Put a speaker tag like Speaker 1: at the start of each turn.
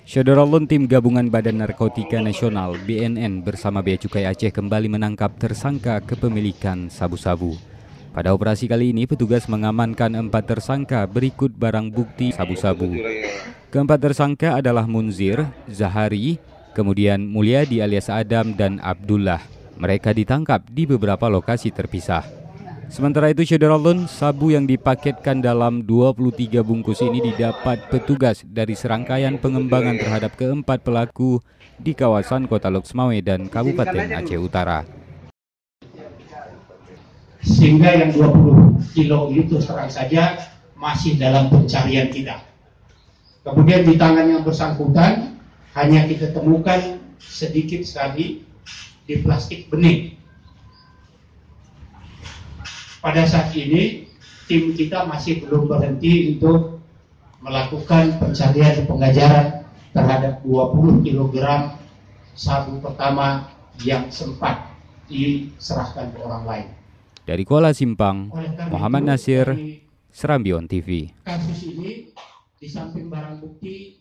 Speaker 1: Syederalun tim gabungan Badan Narkotika Nasional BNN bersama Bea Cukai Aceh kembali menangkap tersangka kepemilikan sabu-sabu. Pada operasi kali ini petugas mengamankan 4 tersangka berikut barang bukti sabu-sabu. Keempat tersangka adalah Munzir, Zahari, kemudian Mulyadi alias Adam dan Abdullah. Mereka ditangkap di beberapa lokasi terpisah. Sementara itu, Syederalun, sabu yang dipaketkan dalam 23 bungkus ini didapat petugas dari serangkaian pengembangan terhadap keempat pelaku di kawasan Kota Loksmawe dan Kabupaten Aceh Utara.
Speaker 2: Sehingga yang 20 kilo itu terang saja masih dalam pencarian kita. Kemudian di tangan yang bersangkutan hanya kita temukan sedikit sekali di plastik bening. Pada saat ini tim kita masih belum berhenti untuk melakukan pencarian dan pengajaran terhadap 20 kg sabu pertama yang sempat diserahkan ke orang lain.
Speaker 1: Dari Kuala Simpang, Muhammad Nasir, Serambi On TV.
Speaker 2: Kasus ini di samping barang bukti